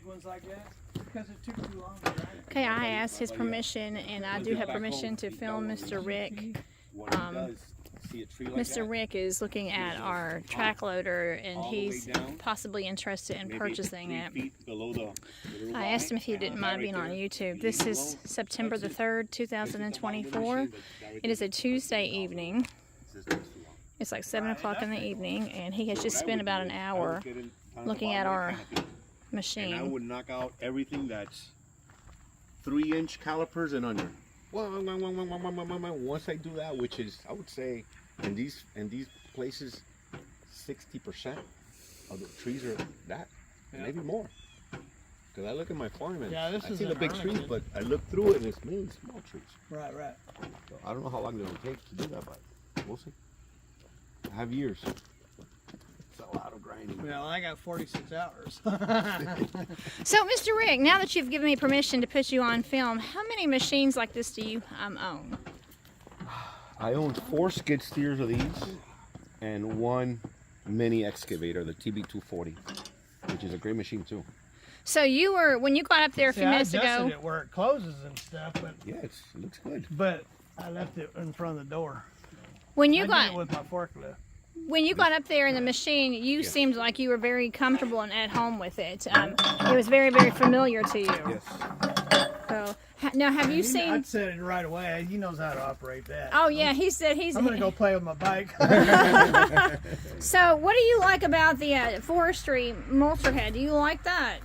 ones like that because it took too long to grind. Okay, I asked his permission, and I do have permission to film Mr. Rick. Mr. Rick is looking at our track loader, and he's possibly interested in purchasing it. I asked him if he didn't mind being on YouTube. This is September the 3rd, 2024. It is a Tuesday evening. It's like 7 o'clock in the evening, and he has just spent about an hour looking at our machine. And I would knock out everything that's 3-inch calipers and under. Once I do that, which is, I would say, in these places, 60% of the trees are that, maybe more. Because I look at my farm and I see the big trees, but I look through it and it's mainly small trees. Right. So I don't know how long it'll take to do that, but we'll see. I have years. It's a lot of grinding. Well, I got 46 hours. So, Mr. Rick, now that you've given me permission to put you on film, how many machines like this do you own? I own 4 skid steers of these and 1 mini excavator, the TB240, which is a great machine too. So you were, when you got up there a few minutes ago. I adjusted it where it closes and stuff, but yeah, it looks good. But I left it in front of the door. When you I got did it with my forklift. When you got up there in the machine, you seemed like you were very comfortable and at home with it. It was very, very familiar to you. Yes. So now, have you seen? I'd said it right away. He knows how to operate that. Oh yeah, he said he's. I'm gonna go play with my bike. So, what do you like about the forestry mulcher head? Do you like that?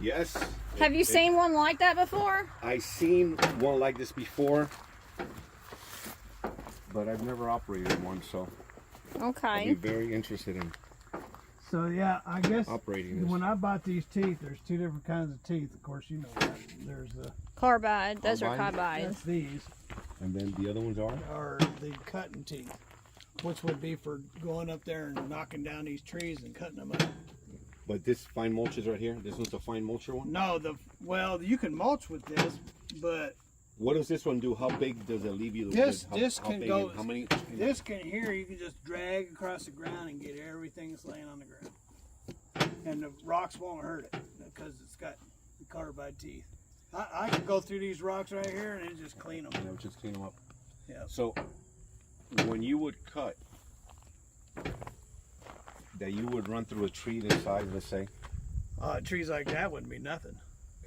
Yes. Have you seen one like that before? I've seen one like this before, but I've never operated one, so okay. I'll be very interested in So yeah, I guess operating this. when I bought these teeth, there's 2 different kinds of teeth. Of course, you know that. There's the Carbide. Those are Carbide? carbides. that's these And then the other ones are the cutting teeth, which would be for going up there and knocking down these trees and cutting them up. But this fine mulch is right here. This one's the fine mulcher one. No, well, you can mulch with this, but What does this one do? How big does it leave you? this how can big go. and how many? This can here you can just drag across the ground and get everything that's laying on the ground, and the rocks won't hurt it because it's got the carbide teeth. I can go through these rocks right here and it just clean them. And just clean them up. Yeah. So when you would cut, that you would run through a tree this size, let's say. Trees like that wouldn't be nothing.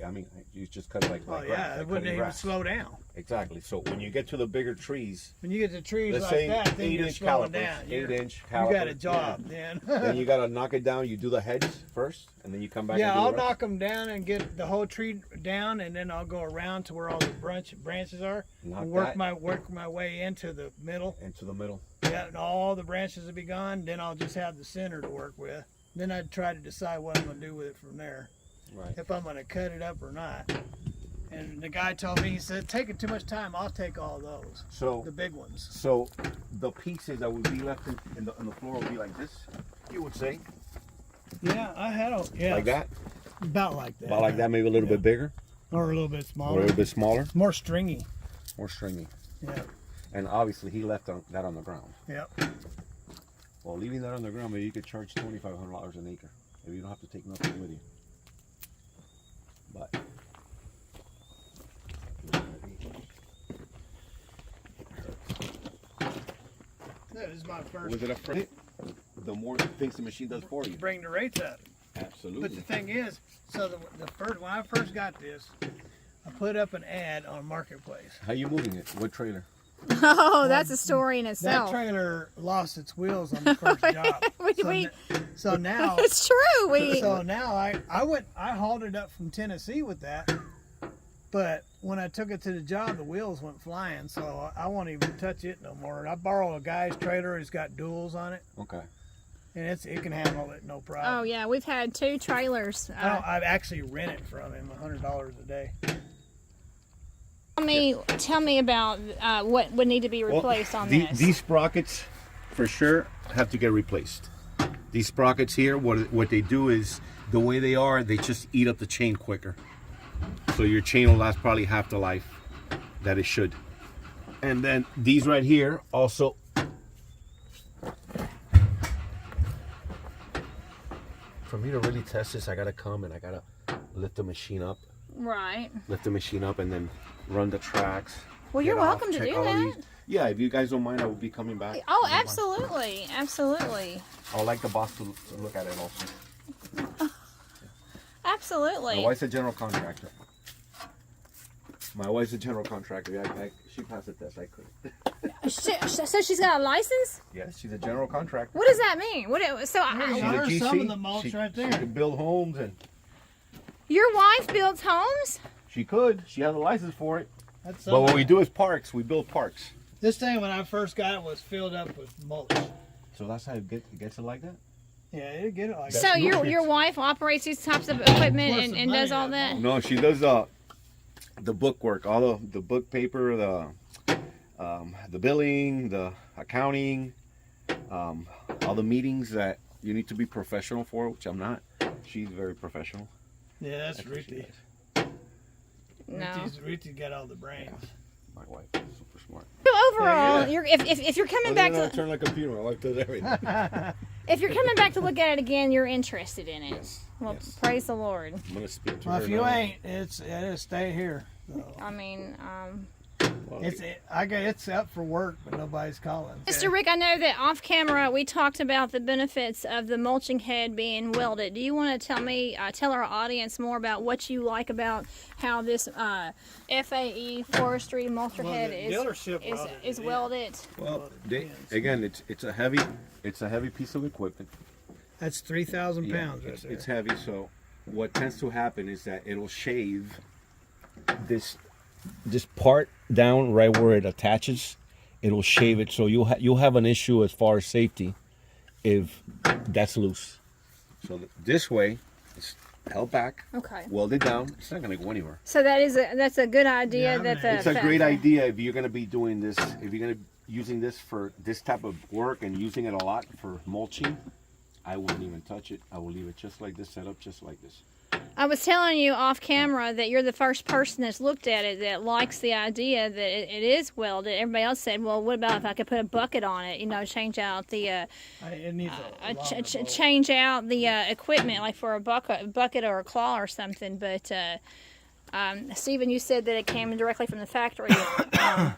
I mean, you just cut it like Oh grass, yeah, like it wouldn't cutting even grass. slow down. Exactly. So when you get to the bigger trees, When you get to trees let's like say that, then you're 8-inch slowing calipers, down. 8-inch You calipers. got a job then. Then you gotta knock it down. You do the heads first, and then you come back. Yeah, and do I'll the rest. knock them down and get the whole tree down, and then I'll go around to where all the branches are, Knock and work that my way into the middle. into the middle. Yeah, and all the branches will be gone. Then I'll just have the center to work with. Then I'd try to decide what I'm gonna do with it from there, Right. if I'm gonna cut it up or not. And the guy told me, he said, taking too much time, I'll take all those, So the big ones. So the pieces that would be left in the floor would be like this, you would say? Yeah, I had a Like that? about like that. About like that, maybe a little bit bigger? Or a little bit Or a smaller. little bit smaller? More stringy. More stringy. Yeah. And obviously he left that on the ground. Yep. Well, leaving that on the ground, maybe you could charge $2,500 an acre if you don't have to take nothing with you. But That is my first. was it a friend? The more things the machine does for you. Bring the rates up. Absolutely. But the thing is, so the first when I first got this, I put up an ad on Marketplace. How you moving it? What trailer? Oh, that's a story in That itself. trailer lost its wheels on the first job. So now It's true. so now I hauled it up from Tennessee with that. But when I took it to the job, the wheels went flying, so I won't even touch it no more. I borrow a guy's trailer. He's got duals on it, Okay. and it can handle it no problem. Oh yeah, we've had 2 trailers. I've actually rent it from him, $100 a day. Tell me about what would need to be replaced on this. These sprockets, for sure, have to get replaced. These sprockets here, what they do is, the way they are, they just eat up the chain quicker. So your chain will last probably half the life that it should. And then these right here also. For me to really test this, I gotta come and I gotta lift the machine up. Right. Lift the machine up and then run the tracks. Well, you're welcome to do that. Yeah, if you guys don't mind, I will be coming back. Oh, absolutely. Absolutely. I would like the boss to look at it also. Absolutely. My wife's a general contractor. She passed the test. I couldn't. So she's got a license? Yes, she's a general contractor. What does that mean? She's a There's GC. some of the mulch right there. She can build homes and your wife builds homes? she could. She has a license for it. That's But what something. we do is parks. We build parks. This thing, when I first got it, was filled up with mulch. So that's how it gets it like that? Yeah, it'd get it like So that. your wife operates these types of equipment Plus the and does money all that that? No, she does the book work, all the book paper, the billing, the accounting, all the meetings that you need to be professional for, which I'm not. She's very professional. Yeah, that's what she Ruthie. does. No. Ruthie got all the brains. My wife is super smart. So overall, Yeah. if you're coming back to turn like a computer. My wife does everything. if you're coming back to look at it again, you're interested in it. Yes. Well, yes. praise the Lord. I'm gonna speak to Well, her if you now. ain't, it'll stay here. So, I mean, Well, it's up for work, but nobody's calling. Mr. Rick, I know that off camera we talked about the benefits of the mulching head being welded. Do you want to tell our audience more about what you like about how this FAE forestry mulcher Well, head the dealership welded is it in. welded? Well, again, it's a heavy piece of equipment. That's 3,000 Yeah, pounds right there. it's heavy. So what tends to happen is that it'll shave this part down right where it attaches. It'll shave it, so you'll have an issue as far as safety if that's loose. So this way, it's held back, Okay. welded down. It's not gonna go anywhere. So that's a good idea. Yeah, that the It's a great idea if you're gonna be doing this. If you're gonna be using this for this type of work and using it a lot for mulching, I wouldn't even touch it. I will leave it just like this, set up just like this. I was telling you off camera that you're the first person that's looked at it that likes the idea that it is welded. Everybody else said, well, what about if I could put a bucket on it, change out the It needs a longer bolt. change out the equipment, like for a bucket or a claw or something. But Stephen, you said that it came directly from the factory,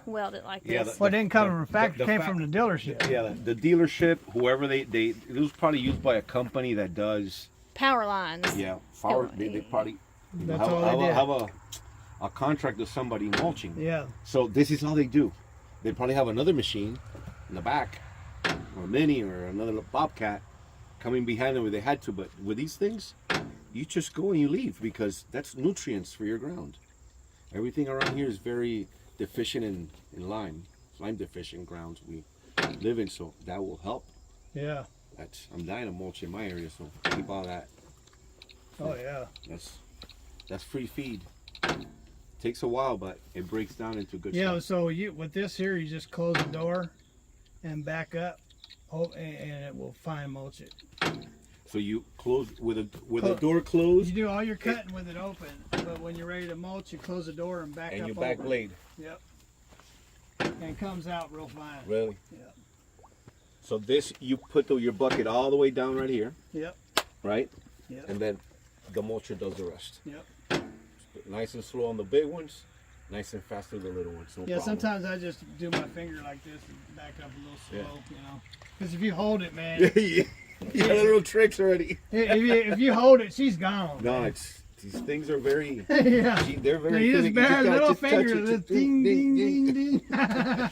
welded like Yeah, this. Well, it didn't come from a factory. It came from the dealership. Yeah, the dealership, whoever it was probably used by a company that does. Power lines. Yeah, they probably That's all they did. have a contract with somebody mulching. Yeah. So this is all they do. They probably have another machine in the back, or a Mini, or another Bobcat coming behind them if they had to. But with these things, you just go and you leave because that's nutrients for your ground. Everything around here is very deficient in lime deficient grounds we live in, so that will help. Yeah. I'm dying of mulch in my area, so keep all that. Oh, yeah. That's free feed. Takes a while, but it breaks down into good Yeah, stuff. so with this here, you just close the door and back up, and it will fine mulch it. So you close with the door closed, You do all your cutting with it open, but when you're ready to mulch, you close the door and back and up your back over. blade. Yep. And it comes out real fine. Really? Yeah. So this, you put your bucket all the way down right here, Yep. right? Yep. And then the mulcher does the rest. Yep. Nice and slow on the big ones, nice and fast with the little ones. No Yeah, problem. sometimes I just do my finger like this and back up a little slow, Yeah. Because if you hold it, man, You got little tricks already. if you hold it, she's gone. No, these things are very. Yeah. They're very. You just finicky. bare gotta little just touch finger, it, just just ding, ding, ding, ding.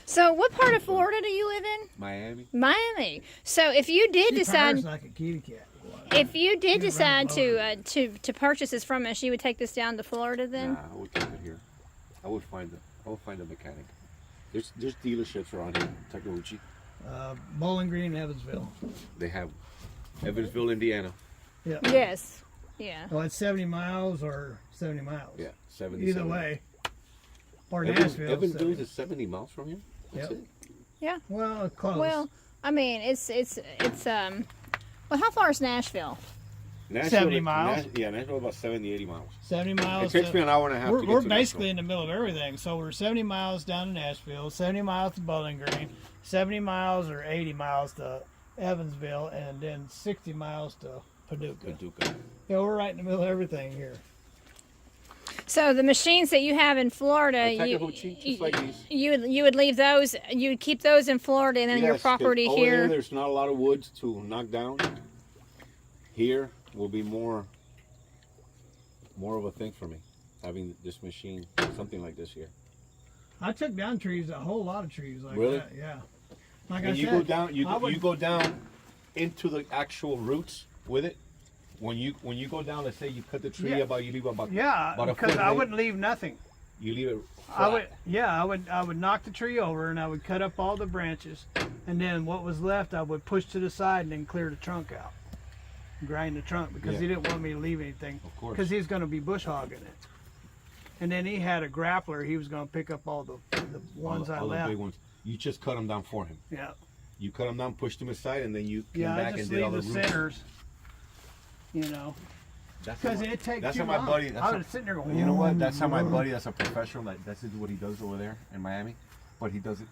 So, what part of Florida do you live in? Miami. Miami. So, if you did She decide, purrs like a kitty cat. if you did She's decide running to purchase this from us, you would take this down to Florida then? Nah, I would keep it here. I would find a mechanic. There's dealerships around here. Tackloader. Bowling Green, Evansville. They have Evansville, Indiana. Yeah. Yes. Yeah. Well, it's 70 miles or 70 miles. Yeah, 70. Either 70. way. Or Nashville. Evansville 70. is 70 miles from here. That's Yep. it. Well, close. Well, I mean, it's well, how far is Nashville? Nashville, 70 miles. Nashville about 70, 80 miles. 70 miles. It takes me an hour and a half to get We're to basically Nashville. in the middle of everything. So we're 70 miles down to Nashville, 70 miles to Bowling Green, 70 miles or 80 miles to Evansville, and then 60 miles to Paducah. Yeah, we're right in the middle of everything here. So the machines that you have in Florida, you would leave those, you would keep those in Florida, and then your property over here. There's not a lot of woods to knock down. Here will be more of a thing for me, having this machine, something like this here. I took down trees, a whole lot of trees like really? that. Yeah. Like and I you said, go down, you go down into the actual roots with it. When you go down, let's say you cut the tree you leave about because I wouldn't leave nothing. You leave it flat. I would knock the tree over and I would cut up all the branches, and then what was left I would push to the side and then clear the trunk out, grind the trunk, because he didn't want me to leave anything. Of course. Because he's going to be bush hogging it. And then he had a grappler. He was going to pick up all the ones I left. The big ones. You just cut them down for him. Yeah. You cut them down, pushed them aside, and then you came back and did all the roots. Centers. You know, because it takes that's too how my long. buddy. I was sitting there going, you know what? That's how my buddy. That's a professional. Like this is what he does over there in Miami, but he does it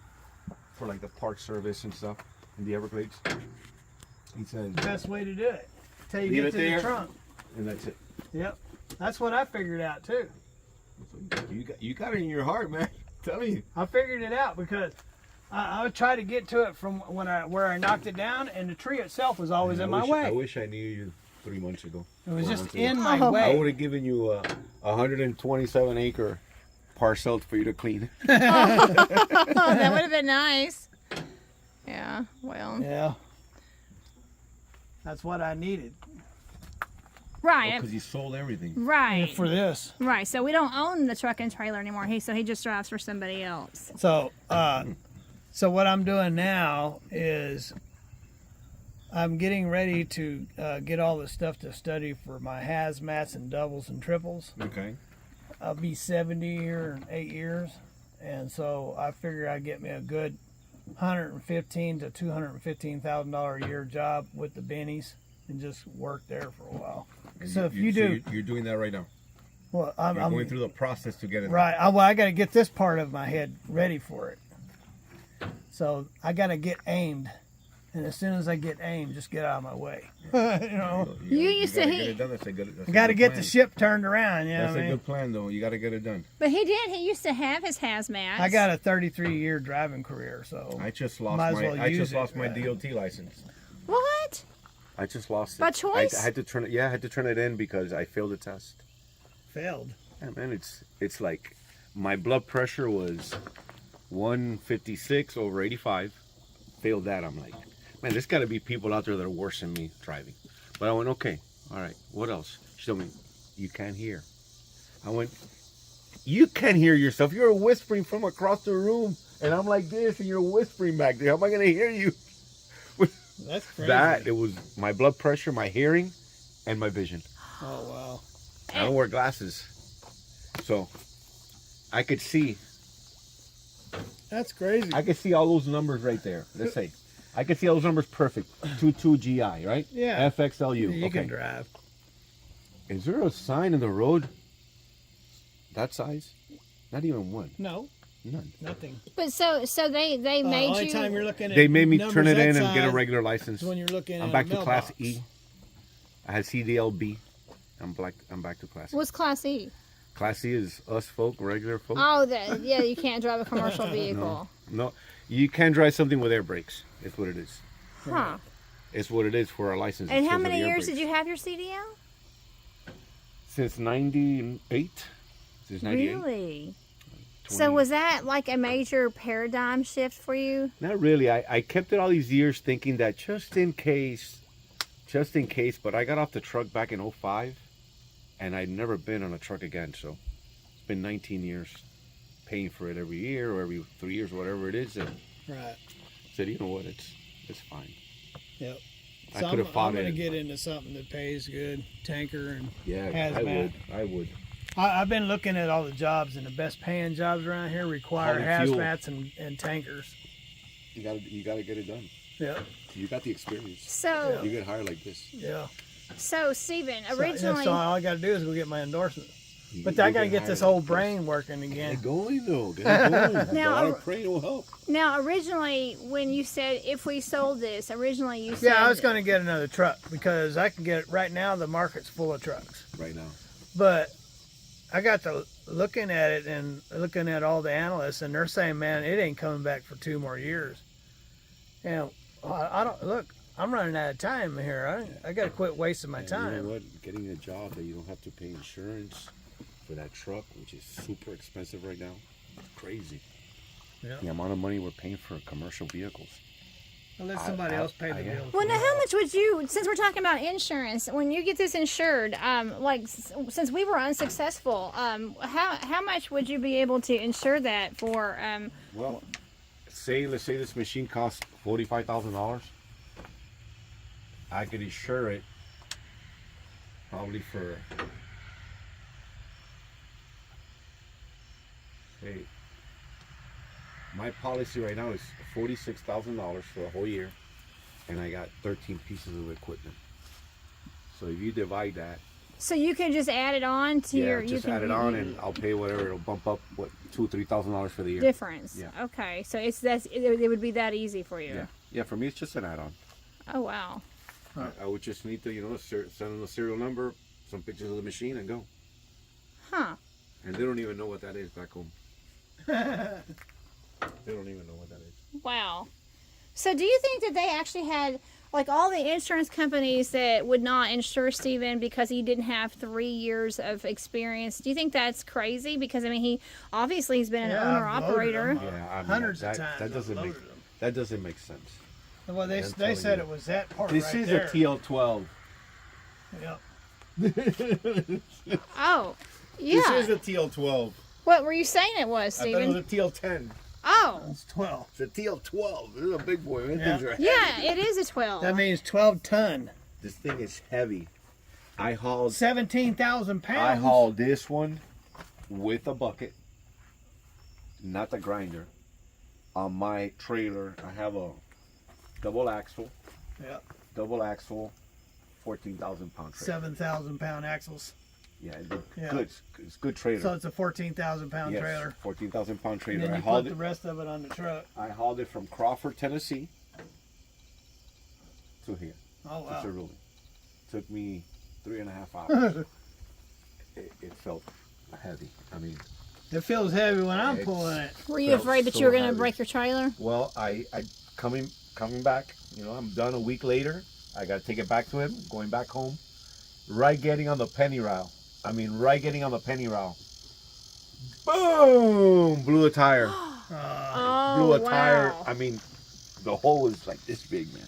for like the Park Service and stuff in the Everglades. He says the best way to do it till you leave get to there, the trunk, and that's it. Yep, that's what I figured out too. You got it in your heart, man. Tell me. I figured it out because I would try to get to it from where I knocked it down, and the tree itself was always in my way. I wish I knew you 3 months ago. It was just in my way. I would have given you a 127 acre parcel for you to clean. That would have been nice. Yeah, well. Yeah. That's what I needed. Right. Because he sold everything. Right. For this. Right. So we don't own the truck and trailer anymore. He just drives for somebody else. So, so what I'm doing now is I'm getting ready to get all the stuff to study for my hazmats and doubles and triples. Okay. I'll be 70 here in 8 years, and so I figure I'd get me a good $115,000 to $215,000 a year job with the bennies and just work there for a while. And So if you do, you're doing that right now. well, You're going through the process to get it. right. I got to get this part of my head ready for it. So I got to get aimed. And as soon as I get aimed, just get out of my way. You know, You used to get it done. That's a good. I got to get the ship turned around. You know That's what I a mean? good plan, though. You got to get it done. But he did. He used to have his hazmats. I got a 33-year driving career, so I just lost might as my. well I use just it, lost my right? DOT license. What? I just lost it. By choice? I had to turn it. Yeah, I had to turn it in because I failed the test. failed. Yeah, man, it's like my blood pressure was 156 over 85. Failed that. I'm like, man, there's got to be people out there that are worse than me driving. But I went, okay, all right. What else? She told me, you can't hear. I went, you can't hear yourself. You're whispering from across the room, and I'm like this, and you're whispering back there. How am I gonna hear you? That's crazy. That it was my blood pressure, my hearing, and my vision. Oh wow. I don't wear glasses, so I could see. That's crazy. I could see all those numbers right there. Let's say I could see all those numbers perfect. 22 GI, right? Yeah. FXLU. You okay. can drive. Is there a sign in the road that size? Not even one. No, None. nothing. But so they made Only you. time you're looking at They made me numbers turn it that in and get a size regular license. is when you're looking I'm at back a to Class mailbox. E. I had CDLB. I'm back to Class E. What's Class E? Class E is us folk, regular folk. Oh, yeah. You can't drive a commercial vehicle. No, you can't drive something with air brakes. It's what it is. Huh. It's what it is for our license. And It's how because of many the air years brakes. did you have your CDL? Since 98. Since 98. Really? 20. So was that like a major paradigm shift for you? Not really. I kept it all these years thinking that just in case, but I got off the truck back in 05 and I'd never been on a truck again. So it's been 19 years paying for it every year or every 3 years, whatever it is. And Right. said, you know what, it's fine. Yep. I So could have fought I'm gonna it. get into something that pays good, tanker and Yeah, hazmat. I would. I've been looking at all the jobs, and the best paying jobs around here require Hauling fuel. hazmats and tankers. You gotta get it done. Yep. You got the experience. So, You get hired like this. Yeah. so Stephen, So originally, all I got to do is go get my endorsement. But I gotta get this old brain working again. Get going though. Get it going. Now, a lot of praying will help. Now, originally, when you said if we sold this, originally you said... Yeah, I was gonna get another truck because I can get, right now the market's full of trucks. Right now. But I got to looking at it and looking at all the analysts, and they're saying, man, it ain't coming back for 2 more years. And I don't, look, I'm running out of time here. I got to quit wasting my time. You know what? Getting a job that you don't have to pay insurance for that truck, which is super expensive right now, it's crazy. Yeah. The amount of money we're paying for commercial vehicles. I'll let somebody else pay the bill. Well, now, how much would you, since we're talking about insurance, when you get this insured, like, since we were unsuccessful, how much would you be able to insure that for? Well, let's say this machine costs $45,000. I could insure it probably for, say, my policy right now is $46,000 for the whole year, and I got 13 pieces of equipment. So if you divide that, So you can just add it on to your. just add it on, and I'll pay whatever. It'll bump up $2,000-$3,000 for the year. difference. Yeah. Okay, so it would be that easy for you. Yeah. For me, it's just an add-on. Oh wow. I would just need to, send them the serial number, some pictures of the machine, and go. Huh. And they don't even know what that is back home. They don't even know what that is. Wow. So do you think that they actually had, like, all the insurance companies that would not insure Steven because he didn't have 3 years of experience? Do you think that's crazy? Because, I mean, he's been an owner-operator. Yeah, I mean, Hundreds of times. That doesn't make sense. Well, they said it was that part This right is there. a TL12. Yep. Oh, yeah. This is a TL12. What were you saying it was, I thought it Steven? was a TL10. Oh. It's 12. It's a TL12. This is a big boy. Man. Yeah. Things are Yeah, heavy. it is a 12. That means 12 ton. This thing is heavy. I hauled 17,000 pounds. I hauled this one with a bucket, not the grinder. On my trailer, I have a double axle, Yep. 14,000 pound trailer. 7,000 pound axles. Yeah, Yeah. good. It's good trailer. So it's a 14,000 pound yes, trailer. 14,000 pound And trailer. then I you hauled put the it. rest of it on the truck. I hauled it from Crawford, Tennessee, to here. Oh To wow. Cerulli. Took me 3.5 hours. it felt heavy. I mean, It feels heavy when I'm It's- pulling it. Were you felt afraid that so you were going to heavy. break your trailer? well, I coming back. I'm done a week later. I got to take it back to him. Going back home. Right getting on the penny rail. Boom! Blew a tire. Oh, Blew a wow. tire. I mean, the hole is like this big, man.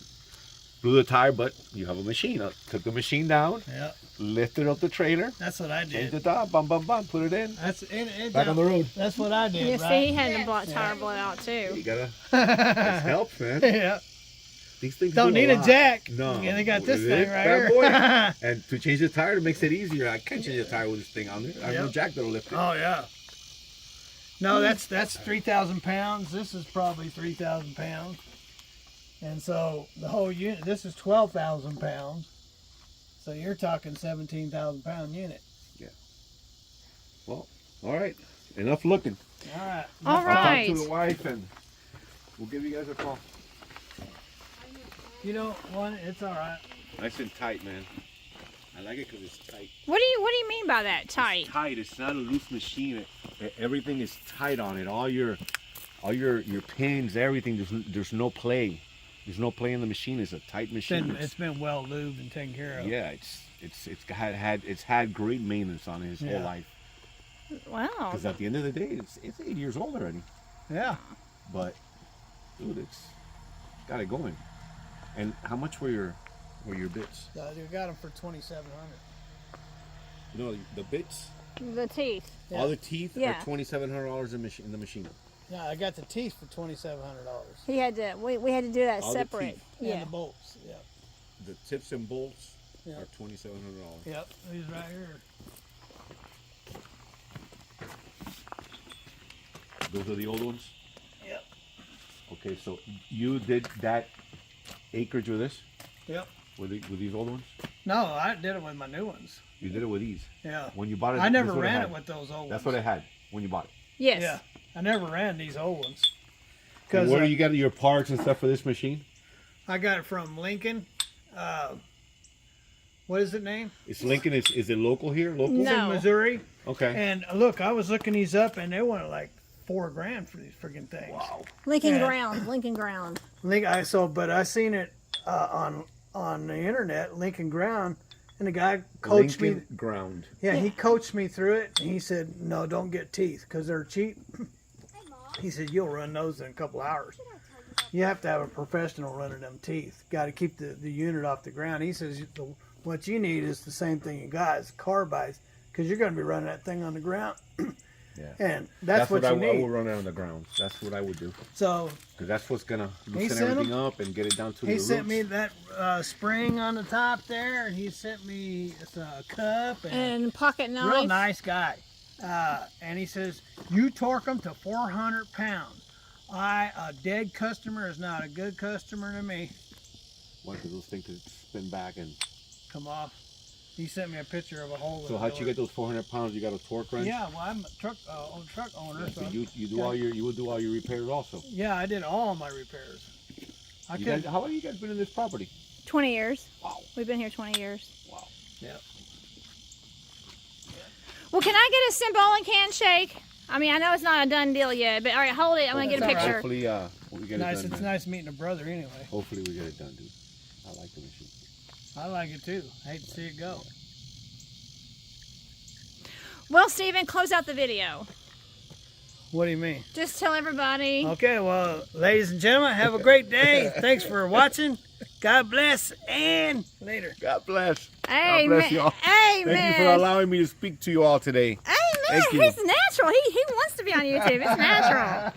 Blew the tire, but you have a machine. I took the machine down, Yep. lifted up the trailer, That's what I changed did. the top, bum, put it in. That's it. Back on the road. That's what I did. Yeah, right? see, he had the tire blown out too. You gotta. This helps, man. Yeah. These things Don't do need a lot. jack. No. Yeah, they got this It thing is right bad here. boy. And to change the tire, it makes it easier. I can't change the tire with this thing on there. I have no Yep. jack that'll lift it. Oh yeah. No, that's 3,000 pounds. This is probably 3,000 pounds. And so the whole unit, this is 12,000 pounds. So you're talking 17,000 pound unit. Well, all right. Enough looking. All right. All I'll right. talk to the wife and we'll give you guys a call. You know, it's all right. Nice and tight, man. I like it because it's tight. What do you mean by that? Tight? It's tight. It's not a loose machine. Everything is tight on it. All your pins, everything. There's no play. There's no play in the machine. It's a tight machine. It's been well lubed and taken care of. Yeah, it's had great maintenance on it his whole Yeah. life. Wow. Because at the end of the day, it's 8 years old already. Yeah. But dude, it's got it going. And how much were your bits? You got them for 2,700. No, the bits. The teeth. Yeah. All the teeth Yeah. are $2,700 in the machine. Yeah, I got the teeth for $2,700. He had to. We had to do that All the separate. teeth. And Yeah. the bolts. Yep. The tips and bolts Yeah. are $2,700. Yep. These right here. Those are the old ones. Yep. Okay, so you did that acreage with this, Yep. with these old ones. No, I did it with my new ones. You did it with these. Yeah. When you bought it, I never this is what ran had. it with those old That's ones. what it had when you bought it. Yes. Yeah. I never ran these old ones. And Because where do you get your parts and stuff for this machine? I got it from Lincoln. What is it name? It's Lincoln. Is it local here? Local? It's No. in Missouri. Okay. And look, I was looking these up, and they wanted like $4,000 for these freaking things. Wow. Lincoln Yeah. Ground. Lincoln Ground. But I seen it on the internet, Lincoln Ground, and the guy coached me. Lincoln Ground. Yeah, he coached me through it, and he said, "No, don't get teeth because they're cheap." He said, "You'll run those in a couple hours. You have to have a professional running them teeth. Got to keep the unit off the ground." He says, "What you need is the same thing you got, is carbides, because you're going to be running that thing on the ground." Yeah. And that's what you I need. would run it on the ground. That's what I would do. So Because that's what's gonna He loosen sent everything up and get it down to the he roots. sent me that spring on the top there, and he sent me a cup And pocket knife. real nice guy. And he says, "You torque them to 400 pounds. A dead customer is not a good customer to me." Why? Because those things could spin back and. Come off. He sent me a picture of a hole. So how'd you get those 400 pounds? You got a torque wrench? Yeah, well, I'm a truck owner. Yeah, So so you would do all your repairs also. yeah, I did all my repairs. How long you guys been in this property? 20 years. Wow. We've been here 20 years. Wow. Yeah. Well, can I get a symbolic handshake? I mean, I know it's not a done deal yet, but all right, hold it. I'm going to get a That's all picture. Hopefully, we get Nice. it done. It's man. nice meeting a brother anyway. Hopefully we get it done, dude. I like the machine. I like it too. I hate to see it go. Well, Steven, close out the video. What do you mean? Just tell everybody. Okay, well, ladies and gentlemen, have a great day. Thanks for watching. God bless, and later. God bless. Amen. God bless y'all. Amen. Thank you for allowing me to speak to you all today. Amen. Thank you. He's natural. He wants to be on YouTube. It's natural.